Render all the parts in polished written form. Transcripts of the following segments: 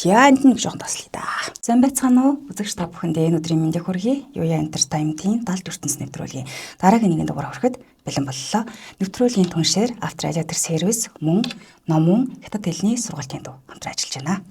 Яанд нэг жоохон таслая да. Сайн байцгаана уу? Үзэгч та бүхэндээ энэ өдрийн мэндийг хүргэе. Юуя Entertainment-ийн 70 ертөнц нэвтрүүлгийн дараагийн нэгэн дугаар хүрэхэд бэлэн боллоо. Нэвтрүүлгийн түншээр Авторадиатор сервис мөн номон хятад хэлний сургалтын төв хамтран ажиллаж байна.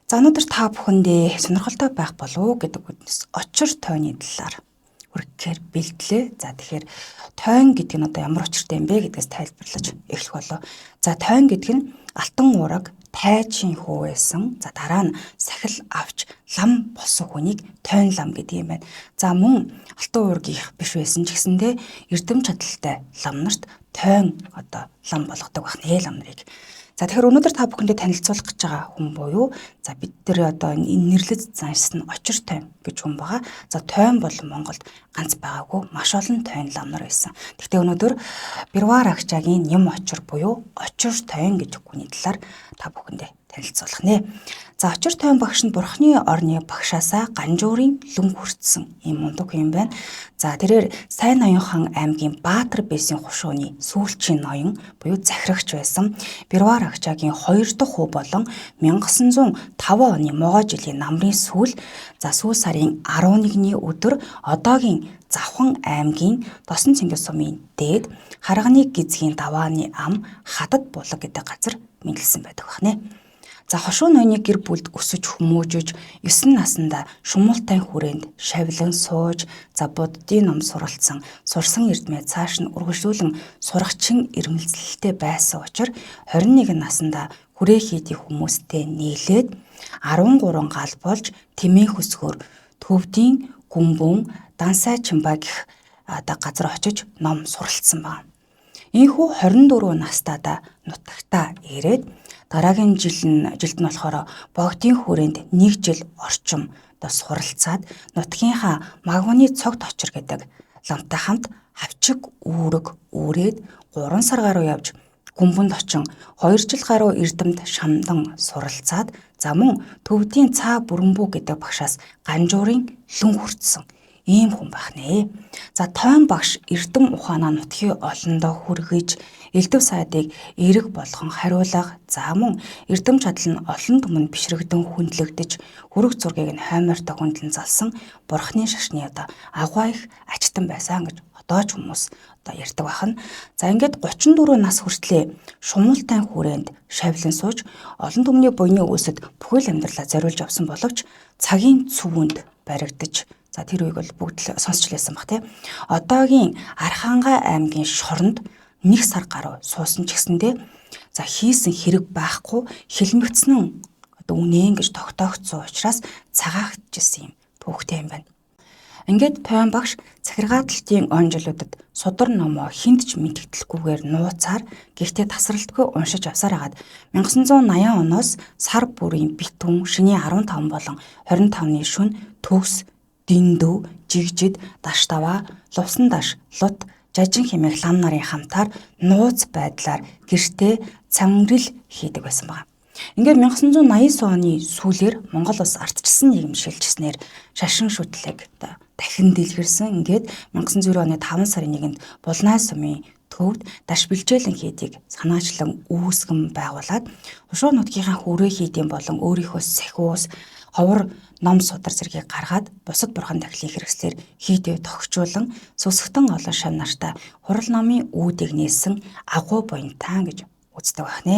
За өнөөдөр та бүхэндээ сонирхолтой байх болов уу гэдэг үгнээс очир тойны талаар хүргэхээр бэлтлээ. За тэгэхээр тойн гэдэг нь одоо ямар учиртай юм бэ гэдгээс тайлбарлаж эхлэх болоо. За тойн гэдэг нь алтан уураг тайчин хүү байсан. За дараа нь сахил авч лам болсон хүнийг тойн лам гэдэг юм байна. За мөн алтан уургийнх биш байсан ч гэсэндээ эрдэм чадaltaй лам нарт тойн одоо лам болгодог байх нэ лам нарыг. За тэгэхээр өнөөдөр та бүхэндээ танилцуулах гэж байгаа хүн буюу за бид нар одоо энэ нэрлэж заншсан очир тойн гэж хүн байгаа. За тойн бол Монголд ганц байгаагүй маш олон тойн лам нар байсан. Гэхдээ өнөөдөр Бэрвар Агчаагийн Нэм очир буюу очир тойн гэж хүний талаар та бүхэндээ танилцуулах нэ. За очир тойн багш нь Бурхны орны багшаасаа Ганжуурын лүн хүртсэн юм мундаг юм байна. За тэрээр Сайн Ноёнхан аймгийн Баатар Бэсийн хушууны сүүлчийн ноён буюу захирагч байсан. Бэрвар Агчаагийн 2 дахь хүү болон 1905 оны могой жилийн намрын сүүл сүүл сарын 11-ний өдөр одоогийн Завхан аймгийн Досон цэнгэл сумын дээд Харганы гизгийн давааны ам Хатад булаг гэдэг газар мэдлсэн байдаг байна. За хошуу ноёны гэр бүлд өсөж хүмүүжиж 9 наснда шумуултай хүрээнд шавлан сууж буддийн ном суралцсан сурсан эрдмээ цааш нь үргэлжлүүлэн сурагчин ирмэлцэлтэй байсан учраас 21 наснда хүрээ хийдийн хүмүүстэй нийлээд 13 гал болж тэмээ хөсгөр төвдийн гүмбүн дансай чимба гэх газар очиж ном суралцсан байна. Ийхүү 24 настайдаа нутагтаа ирээд дараагийн жилд нь болохоор богдын хүрээнд 1 жил орчим суралцаад нутгийнхаа Магваны цогт очир гэдэг ламтай хамт хавчиг үүрэг үүрээд 3 сар гаруй явж гүмбэнд очин 2 жил гаруй эрдэмт шамдан суралцаад мөн төвдийн цаа бүрэнбүү гэдэг багшаас Ганжуурын лүн хүртсэн ийм хүн байх нэ. За тойн багш эрдэм ухаанаа нутгийн олондоо хүргэж элдв сайдыг эрэг болгон хариулга мөн эрдэм чадал нь олон түмэнд бишрэгдэн хүндлэгдэж хүрэг зургийг нь хаймаартай хүндлэн залсан Бурхны шашны агуу их ачтан байсан гэж одоо ч хүмүүс ярьдаг байна. За ингээд 34 нас хүртлээр шумуултай хүрээнд шавлан сууж олон түмний буйны үүсэд бүхэл амьдралаа зориулж явсан боловч цагийн цүвэнд баригдаж тэр үеиг бол бүгд л сонсч лээсэн баг тий. Одоогийн Архангай аймгийн шоронд 1 сар гаруй суусан ч гэсэндээ хийсэн хэрэг байхгүй хилмигцэн үнэн гэж тогтоогдсон учраас цагаагдчихсэн юм түүхтэй юм байна. Ингээд тойн багш захиргааталтын он жилүүдэд судар номоо хинт ч мэдэгдэлгүйгээр нууцаар гэхдээ тасралтгүй уншиж авсаар хагаад 1980 оноос сар бүрийн битүүн шөнийн 15 болон 25-ны шөнө төгс дэндүү, жигжид, даштава, лувсан даш, лут, жажин хэмээх лам нарын хамтаар нууц байдлаар гэртээ цамгрил хийдэг байсан байна. Ингээд 1989 оны сүүлээр Монгол улс ардчилсан нийгэм шилжсэнээр шашин шүтлэг дахин дэлгэрсэн. Ингээд 1990 оны 5 сарын 1-нд Булнай сумын төвд даш бэлжээлэн хийдийг санаачлан үүсгэн байгуулад хушуу нутгийнхаа хүрээ хийдийн болон өөрийнхөө сахиус ховор ном судар зэргийг гаргаад бусад бурхан дахлын хэрэгслэр хийдээ тогтчуулан сүсгтэн олон шав нартай хурал номын үүдийг нээсэн агуу буянтаан гэж үздэг байна.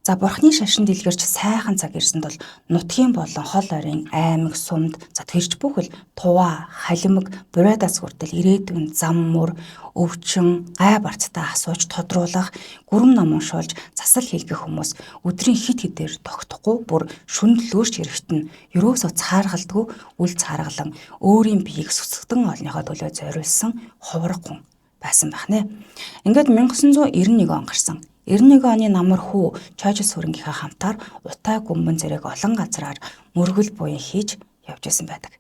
За бурхны шашин дэлгэрч сайхан цаг ирсэнд бол нутгийн болон хол ойрын аймаг сумд тэрч бүхэл туваа халимаг бурайдаас хүртэл ирээдүйн зам мөр өвчин гай барцтай асууж тодруулах гүрэм ном уншуулж засал хийлгэх хүмүүс өдрийн хит хитээр тогтохгүй бүр шүнд лөөш хэрэгтэн ерөөсөө цааргалдгүй үл цааргалан өөрийн биеийг сүсгтэн олныхоо төлөө зориулсан ховрог хүн байсан байна. Ингээд 1991 он гарсан 91 оны намар хүү Чойжс хөрөнгийнхаа хамтаар утай гүмбэн зэрэг олон газраар мөргөл буян хийж явж исэн байдаг.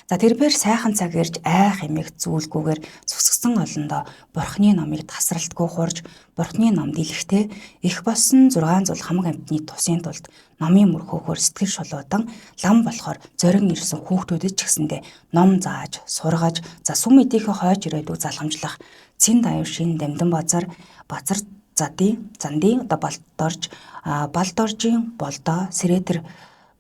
Тэрээр сайхан цаг ирж айх эмээх зүйлгүйгээр зүсгсэн олондоо бурхны номыг тасралтгүй хурж бурхны ном дэлгэхдээ их болсон 6 зул хамаг амьтны тусын тулд номын мөрхөөхөөр сэтгэл шулуудан лам болохоор зорин ирсэн хүүхдүүдэд ч гэсэндээ ном зааж сургаж сүм эдийнхээ хойж ирээдүг залхамжлах цэн даяв шин дамдан базар Зандын одоо Балдоржийн болдоо Сэрэтэр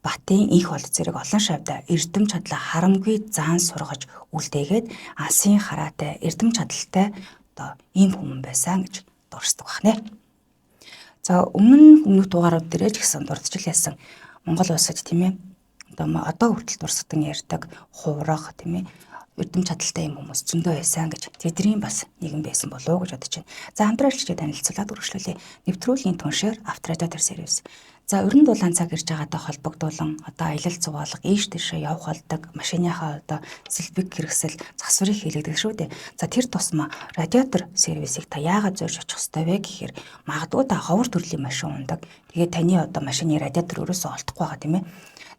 Батын их бол зэрэг олон шавьда эрдэм чадлаа харамгүй заан сургаж үлдээгээд алсын хараатай эрдэм чадaltaй одоо ийм хүмүүс байсан гэж дурсдаг байна. За өмнөх дугаарууд дээр ч гэсэн дурдж байсан Монгол улсад тийм ээ одоо хүртэл дурсагдан ярьдаг хуврах тийм ээ эрдэм чадaltaй юм хүмүүс зөндөө байсан гэж тэдний бас нэгэн байсан болов уу гэж бодож байна. За хамтрaalчдад танилцуулаад үргэлжлүүлье. Нэвтрүүлгийн түншээр Авторадио сервис. За өрн дулаан цаг ирж байгаатай холбогдуулан одоо аялал цугаалга ийш тийшээ явах болдог машиныхаа одоо сэлбэг хэрэгсэл засварыг хийлэгдэг шүү дээ. За тэр тусмаа радиатор сервисийг та яагаад зорж очих ёстой вэ гэхээр магадгүй та ховор төрлийн машин ундаг. Тэгээд таны одоо машины радиатор өрөөсөө олдохгүй байгаа тийм ээ.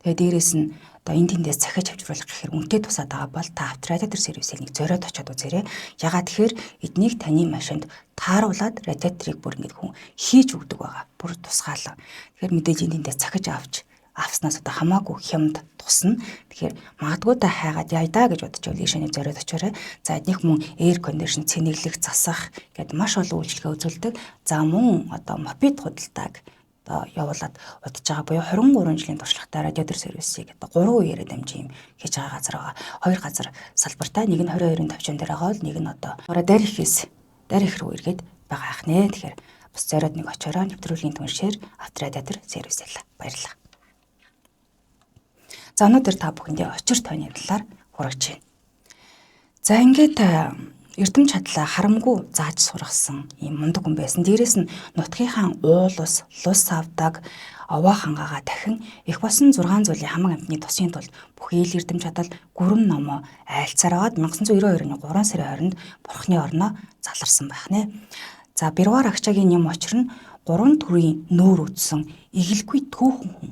Тэгээд дээрэс нь одоо энэ тэндээс захиж авчруулах гэхээр үнэтэй тусаад байгаа бол та Авторадио сервисийг нэг зориод очиод үзээрэй. Ягаад тэгэхээр эднийг таны машинд тааруулаад радиаторыг бүр ингэж хүн хийж өгдөг байгаа. Бүр тусгаалan. Тэгэхээр мэдээж энэ тэндээс захиж авснаас одоо хамаагүй хямд тусна. Тэгэхээр магадгүй та хайгаад яйдаа гэж бодож байвал ийшээ зориод очиорой. За эднийх мөн air condition, цэнэглэх, засах гэдэг маш олон үйлчилгээ үзүүлдэг. За мөн одоо мопед худалдааг одоо явуулаад удаж байгаа буюу 23 жилийн туршлагатай радиатор сервисийг одоо 3 үеэрээ дамжин хийж байгаа газар байгаа. Хоёр газар салбартай. Нэг нь 22-ын төвчөн дээр байгаа бол нэг нь одоо дарих рүү эргээд байгаа ах нэ. Тэгэхээр бас зориод нэг очиороо нэвтрүүлгийн түншээр Авторадио сервисэл баярлалаа. За өнөөдөр та бүхэндээ очир тойны талаар хурагч байна. За ингээд эрдэм чадлаа харамгүй зааж сургасан ийм мундаг хүн байсан. Дээрээс нь нутгийнхаа уулус, лус авдаг овоо хангаагаа дахин их болсон 6 зүйлийн хамаг амтны тусын тулд бүхий л эрдэм чадал гүрэн номоо айлцаар аваад 1992 оны 3 сарын 20-нд бурхны орноо заларсан байх нэ. За Бэрвар Агчаагийн юм очир нь 3 төрлийн нүүр үдсэн игэлгүй түүхэн хүн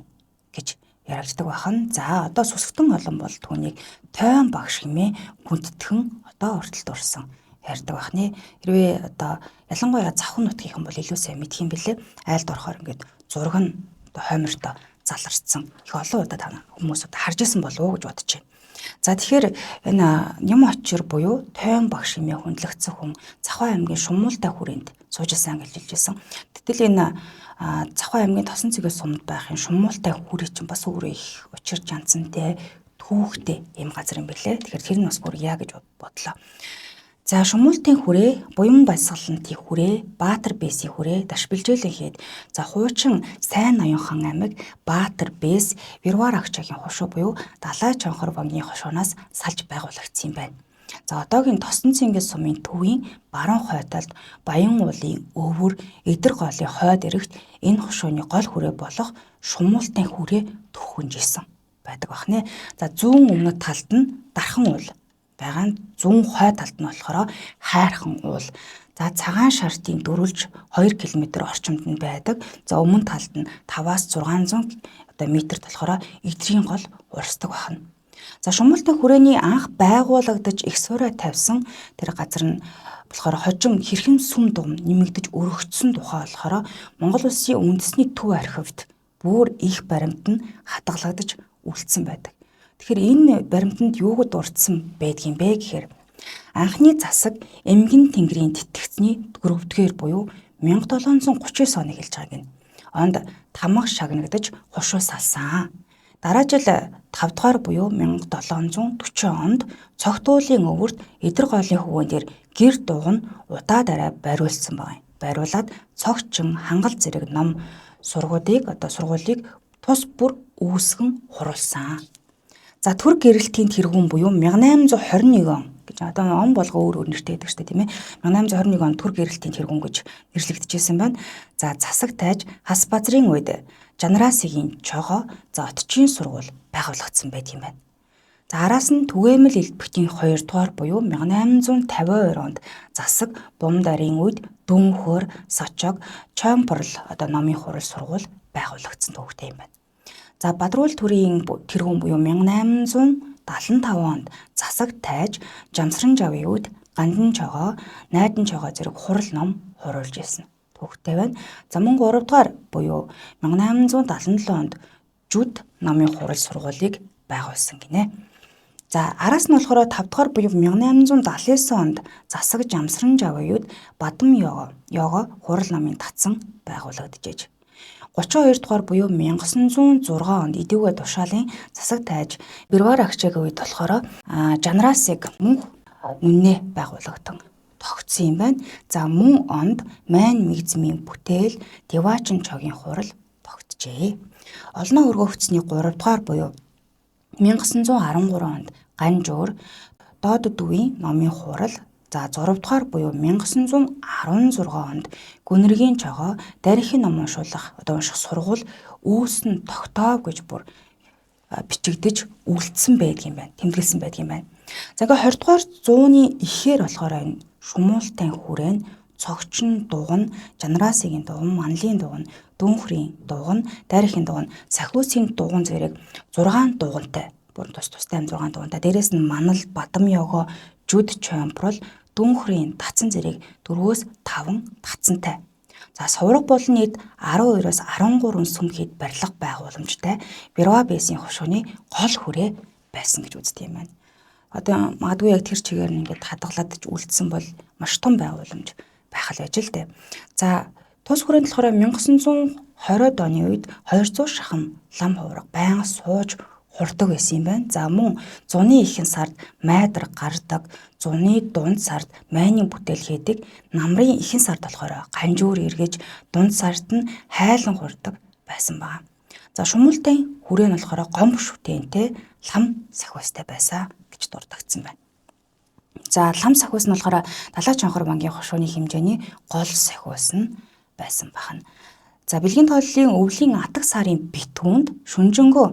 гэж яригддаг бахан. За одоо сүсгтэн олон бол түүнийг тойн багш хэмээн гүнттгэн одоо ортолд урсан ярьдаг бахны. Хэрвээ одоо ялангуяа завхан нутгийнхан бол илүү сайн мэдх юм бэлээ. Айлд орохоор ингээд зураг нь одоо хоймортой заларцсан. Их олон удаа та хүмүүс одоо харж исэн болов уу гэж бодож байна. За тэгэхээр энэ юм очир буюу тойн багш хэмээн хүндлэгдсэн хүн Завхан аймгийн Шумуултай хүрээнд сууж исэн гэж хэлжсэн. Гэтэл энэ Завхан аймгийн Тосон цэгээс сумд байх юм Шумуултай хүрээ чинь бас өөрөө их учир жанцантай түүхтэй юм газар юм билээ. Тэгэхээр тэр нь бас бүр яа гэж бодлоо. За Шумуултын хүрээ, Буян Баясгалантын хүрээ, Баатар Бээсийн хүрээ дашбилжүүлэн хэд. За хуучин Сайн Ноёнхан аймаг Баатар Бээс Бэрвар Агчаагийн хошуу буюу Далай Чонхор вангийн хошуунаас салж байгуулагдсан юм байна. За одоогийн Тосон цэнгээс сумын төвийн баруун хойдолд Баян уулын өвөр Эдэр голын хойд эрэгт энэ хошууны гол хүрээ болох Шумуултын хүрээ төхөнжсэн байдаг бахнэ. За зүүн өмнөд талд нь Дархан уул байгаа нь зүүн хой талд нь болохоор Хайрхан уул. За цагаан шартын дөрвөлж 2 км орчимд нь байдаг. За өмнө талд нь 5-аас 600 одоо метрт болохоор Эдрийн гол урсдаг байна. За Шумуултын хүрээний анх байгуулагдаж их сураа тавьсан тэр газар нь болохоор хожим хэрхэн сүм дум нэмэгдэж өргөгдсөн тухай болохоор Монгол Улсын үндэсний төв архивд бүр их баримт нь хадгалагдаж үлдсэн байдаг. Тэгэхээр энэ баримтанд юуг дурдсан байдгийм бэ гэхээр анхны засаг Эмгэн тэнгэрийн тэтгэгцний 4-р буюу 1739 оныг хэлж байгааг нь. Онд тамга шагнагдаж хошуу салсан. Дараа жил 5-р буюу 1740 онд цогтуулын өвөрт Эдэр голын хөвөн дээр гэр дуг нь удаа дараа бариулсан байна. Бариулаад цогчин хангал зэрэг ном сургуулийг тус бүр үүсгэн хуруулсан. За төр гэрэлтийн тэргүүн буюу 1821 он гэж одоо он болго өөр нэртэй байдаг шүү дээ тийм ээ. 1821 он төр гэрэлтийн тэргүүн гэж нэрлэгдэжсэн байна. За засаг тайж хас базрын үед Жанрасигийн чогоо за отчийн сургууль байгуулагдсан байт юм байна. За араас нь түгээмэл элбэгтийн 2-р буюу 1852 онд засаг Бумдарын үед Дүнхөр, Сочог, Чойнпорл одоо номын хурал сургууль байгуулагдсан төвхтэй юм байна. За Бадрууль төрийн тэргүүн буюу 1875 онд засаг тайж Жамсран жавын үед Гандан чогоо, Найдан чогоо зэрэг хурал ном хуруулж ирсэн төвхтэй байна. За мөн 3-р буюу 1877 онд Жүд номын хурал сургуулийг байгуулсан гинэ. За араас нь болохоор 5 дугаар буюу 1879 онд засаг Жамсран жавын үед Бадам Йога хурал намын татсан байгуулагдчихэж. 32 дугаар буюу 1906 онд Идэвхэ тушаалын засаг тайж Бэрвар агчаагийн үед болохоор Жанрасыг мөн үнэ байгуулагдсан тогтсон юм байна. За мөн онд Майн Мэгзмийн бүтээл Девачин чогийн хурал тогтжээ. Олноо өргөгцсний 3 дугаар буюу 1913 онд Ганжуур Доод Дөвийн номын хурал. За 6 дугаар буюу 1916 онд Гүнэргийн чогоо дарихын ном уншуулах унших сургууль үүснэ тогтоов гэж бүр бичигдэж үлдсэн байдаг юм байна. Тэмдэглэсэн байдаг юм байна. За ингээ 20 дугаар зууны ихээр болохоор энэ шумуултай хүрээнд цогчин дуган, Жанрасигийн дуган, Манлын дуган, Дүнхрийн дуган, Дарихын дуган, Сахиусын дуган зэрэг 6 дугантай. Бүр тустай 6 дугантай. Дээрээс нь Манал, Бадам Його, Жүд Чомпрол, Дүнхрийн татсан зэрэг 4-5 татсантай. За сувраг бол нийт 12-оос 13 сүмхийд барилга байгууламжтай Бэрва Бэсийн хушууны гол хүрээ байсан гэж үздэг юм байна. Одоо магадгүй яг тэр чигээр нь ингээд хадгалаад үлдсэн бол маш том байгууламж байх л байж л дээ. За тус хүрээнд болохоор 1920-од оны үед 200 шахам лам хувраг байнга сууж хурдаг байсан юм байна. За мөн зуны ихэнх сард майдар гардаг, зуны дунд сард майны бүтээл хийдэг, намрын ихэнх сард болохоор ганжуур эргэж, дунд сард нь хайлан хурдаг байсан байна. За шумуултай хүрээ нь болохоор гомб шүтэнтэй лам сахиустай байсан гэж дурддагдсан байна. За лам сахиус нь болохоор Далай Чонхор бангийн хушууны хэмжээний гол сахиус нь байсан байна. За бэлгийн тооллын өвлийн атаг сарын битүүнд шүнжэнгөө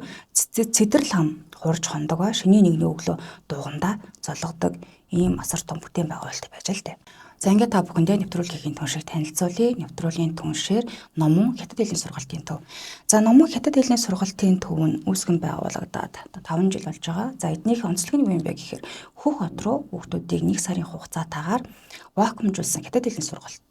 цэдэр лам хурж хондог ба шөнийн нэгний өглөө дугандаа золгодог ийм асар том бүтээн байгуулалт байж л дээ. За ингээд та бүхэндээ нэвтрүүлгийн түншийг танилцуулъя. Нэвтрүүлгийн түншээр Номон Хятад хэлний сургалтын төв. За Номон Хятад хэлний сургалтын төв нь үүсгэн байгуулагдаад 5 жил болж байгаа. За эднийх онцлог нь юу юм бэ гэхээр Хөх хот руу хүүхдүүдийг 1 сарын хугацаатаагаар вакуумжуулсан Хятад хэлний сургалт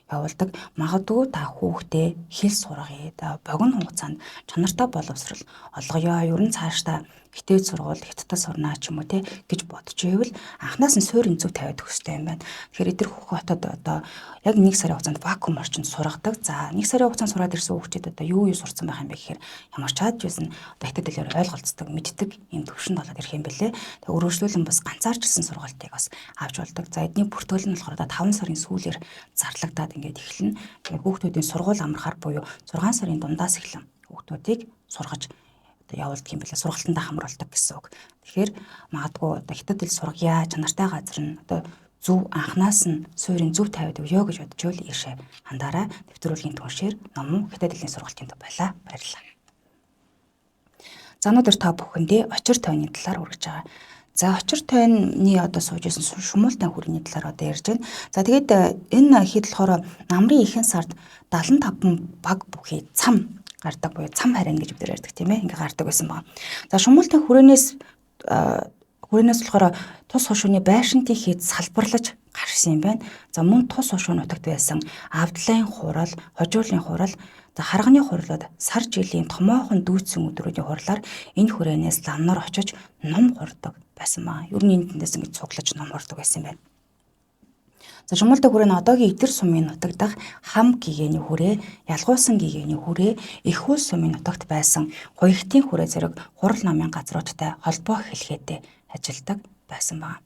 явуулдаг. Магадгүй та хүүхдээ хэл сургая, богино хугацаанд чанартай боловсрол олгоё. Ер нь цаашдаа хятад сургууль, хятадд сурнаа ч юм уу гэж бодож ивэл анханаас нь суурин зөв тавиад өгөхтэй юм байна. Тэгэхээр эдгээр Хөх хотод яг 1 сарын хугацаанд вакуум орчинд сургадаг. За 1 сарын хугацаанд сураад ирсэн хүүхдүүд юу сурцсан байх юм бэ гэхээр ямар ч чад байсан хятад хэлээр ойлголцдог, мэддэг юм төвшөнд болоод ирэх юм бэлээ. Тэгээ өргөжлүүлэн бас ганцаарчилсан сургалтыг бас авч болдог. За эдний бүртгэл нь болохоор 5 сарын сүүлээр зарлагдаад ингээд эхэлнэ. Тэгээ хүүхдүүдийн сургууль амрахаар буюу 6 сарын дундаас эхлэн хүүхдүүдийг сургаж явуулдаг юм билээ. Сургалтандаа хамруулдаг гэсэн үг. Тэгэхээр магадгүй хятад хэл сургая, чанартай газар нь зөв анханаас нь суурийн зөв тавиад өгөө гэж бодчихвол ийшээ хандаараа. Нэвтрүүлгийн түншээр Номон Хятад хэлний сургалтын төв байлаа. Баярлалаа. За өнөөдөр та бүхэндээ очир тойны талаар хүргэж байгаа. За очир тойны сууж исэн шумуултай хүрээний талаар ярьж байна. За тэгээд энэ хэд болохоор намрын ихэнх сард 75 баг бүхий цам гардаг буюу цам харин гэж бид ярьдаг тийм ээ. Ингээ гардаг байсан байна. За шумуултай хүрээнээс болохоор тус хушууны байшинтын хэд салбарлаж гарсан юм байна. За мөн тус хушуу нутагт байсан Авдлайн хурал, Хожуулын хурал, харганы хурлууд сар жилийн томоохон дүүцсэн өдрүүдийн хурлаар энэ хүрээнээс ламнаар очиж ном хурдаг байсан маа. Ер нь энэ тэндээс ингэж цуглаж ном хурдаг байсан юм байна. За шумуултай хүрээ нь одоогийн Идэр сумын нутаг дах Хам гэгээний хүрээ, Ялгуусан гэгээний хүрээ, Эхүүл сумын нутагт байсан Хуягтын хүрээ зэрэг хурал намын газруудтай холбоо хэлхээдээ ажилдаг байсан байна.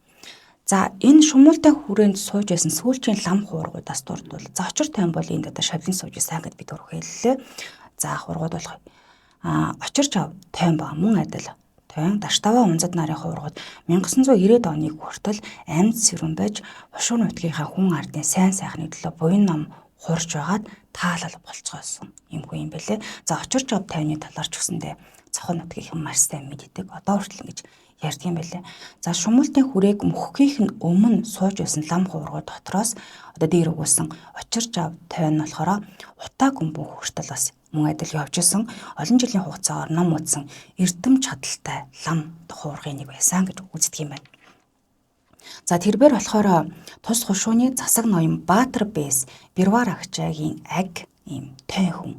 За энэ шумуултай хүрээнд сууж байсан сүүлчийн лам хуургуудаас дурдвал за очир тойн бол энд шавлын сууж сайн гэд бид өрхөөллөө. За хуургууд болох очир чав тойн ба мөн адил тойн Даштаваа унзад нарын хуургууд 1990-ад оны хүртэл амьд сэрүүн байж хушуу нутгийнхаа хүн ардын сайн сайхны төлөө буян ном хурж байгаад таалал болцгоосон юмгүй юм бэлээ. За очир чав тойны талаар ч гэсэндээ цохон нутгийн хүн маш сайн мэддэг. Одоо хүртэл ингэж ярьдаг юм байлээ. За шумуултын хүрээг мөхгийнх нь өмнө сууж байсан лам хуургууд дотроос дээр өгүүлсэн очир жав тойн болохоор утаа гүмбэн хүртэл бас мөн адил явж исэн олон жилийн хугацаагаар ном утсан эрдэм чадaltaй лам хуургын нэг байсан гэж үздэг юм байна. За тэрээр болохоор тус хушууны засаг ноён Баатар Бэс Бэрвар агчаагийн аг ийм тойн хүн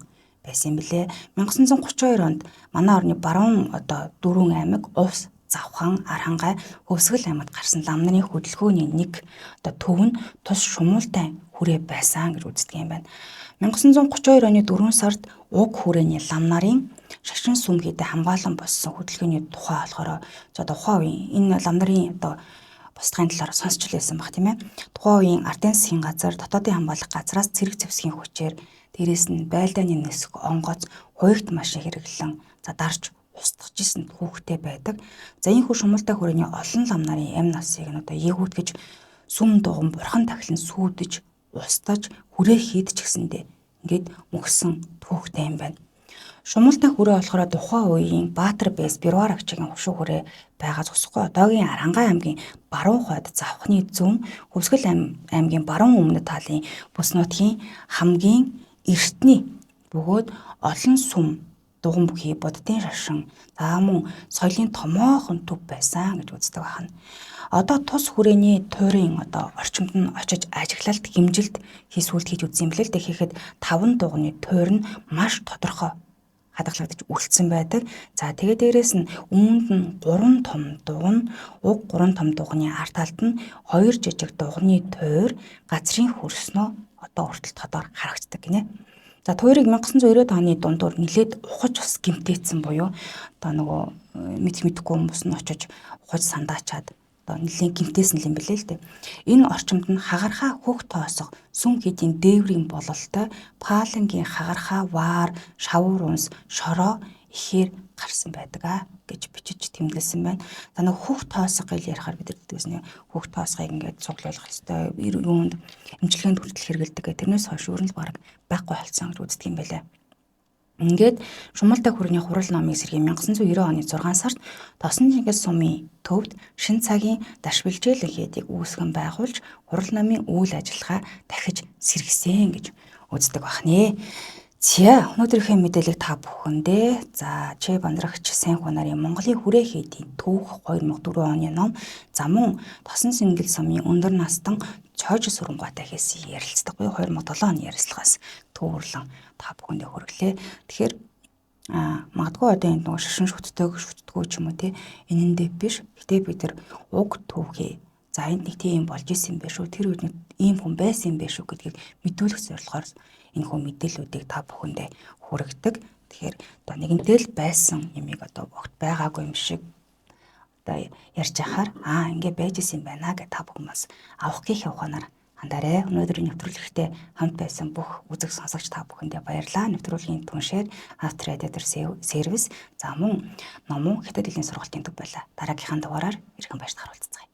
байсан юм билээ. 1932 онд манай орны баруун дөрвөн аймаг Увс Завхан, Арангай, Хөвсгөл аймагт гарсан лам нарын хөдөлгөөний нэг төв нь тус шумуултай хүрээ байсан гэж үздэг юм байна. 1932 оны 4 сард уг хүрээний лам нарын шашин сүмхийдээ хамгаалан болсон хөдөлгөөний тухай болохоор тухайн үеийн энэ лам нарын бусдын талаар сонсч лээсэн баг тийм ээ. Тухайн үеийн ардын засгийн газар, дотоодын хамгаалах газраас цэрэг зэвсгийн хүчээр дээрээс нь байлдааны нисэх онгоц хуягт машин хэрэглэн дарж устгаж исэн хүүхдэд байдаг. За энэ хүү шумуултай хүрээний олон лам нарын амь насыг егүүтгэж сүм дуган бурхан тахилан сүйдэж устдаж хүрээ хийдэж гисэндээ ингээд мөхсөн түүхтэй юм байна. Шумуултай хүрээ болохоор тухайн үеийн Баатар Бэс Бирвар агчийн хушуу хүрээ байгаа зогсохгүй. Одоогийн Арангай аймгийн баруун хойд Завхны зүүн Хөвсгөл аймгийн баруун өмнөд талын бүс нутгийн хамгийн эртний бөгөөд олон сүм дуган бүхий буддын шашин мөн соёлын томоохон төв байсан гэж үздэг байна. Одоо тус хүрээний туйрын орчимд нь очиж ажиглалт хэмжилт хийсвэлт хийж үзсэн юм билээ л тэгэхэд 5 дуганы туйр нь маш тодорхой хадгалагдаж үлдсэн байдаг. За тэгээ дээрэс нь үүнд нь 3 том дуган, уг 3 том дуганы арт талд нь 2 жижиг дуганы туйр газрын хөрснөө хүртэл тодор харагддаг гинэ. За туйрыг 1990-ад оны дундуур нилээд ухаж бас гимтээсэн буюу мэдхгүй хүмүүс нь очиж ухаж сандаачаад нэлийн гимтээсэн юм билээ л дээ. Энэ орчимд нь хагархаа хөх тоосго сүм хийдийн дээврийн бололтой паалангийн хагархаа ваар шавуур унс шороо ихээр гарсан байдаг гэж бичиж тэмдэглэсэн байна. За хөх тоосго гэж ярихаар бид нэгдсэн хөх тоосгыг ингээд цуглуулах хэвээр юунд эмчилгээнд хүртэл хэрэгэлдэг гэх тэрнээс хойш өрнөл бараг байхгүй болсон гэж үздэг юм байлаа. Ингээд шумуултай хүрээний хурал номын сэргийн 1990 оны 6 сард Тосон Чингис сумын төвд шин цагийн дашбилжээлэг хийдийг үүсгэн байгуулж хурал номын үйл ажиллагаа дахиж сэргсэн гэж үздэг бахнэ. За өнөөдрийнхээ мэдээллийг та бүхэндээ Ч Бандрагч сайн хүн нарын Монголын хүрээ хийдийн түүх 2004 оны ном мөн Тосон Чингис сумын өндөр настан цоож сүрэнгуйтай хийсэн ярилцдаг буюу 2007 оны ярилцлагаас төвөрлөн та бүхэндээ хүргэлээ. Тэгэхээр магадгүй одоо энэ шашин шүтдэггүй ч юм уу тий энэндээ биш. Гэтэ бид нар уг түүхээ энд нэг тийм болж исэн юм биш үү? Тэр үед нэг ийм хүн байсан юм биш үү гэдгийг мэдүүлэх зорилгоор энэ хүн мэдээллүүдийг та бүхэндээ хүргэдэг. Тэгэхээр нэгэнтэй л байсан юмыг огт байгаагүй юм шиг ярьж яхаар ингэ байж исэн юм байна гэж та бүхэн бас авах гэх ухаанаар хандаарай. Өнөөдрийн нэвтрүүлэгтээ хамт байсан бүх үзэг сонсогч та бүхэндээ баярлалаа. Нэвтрүүлгийн түншээр After Editor сервис мөн номон Хятад хэлний сургалтын төв байлаа. Дараагийнхаа дугаараар иргэн баярт харуулцгаая.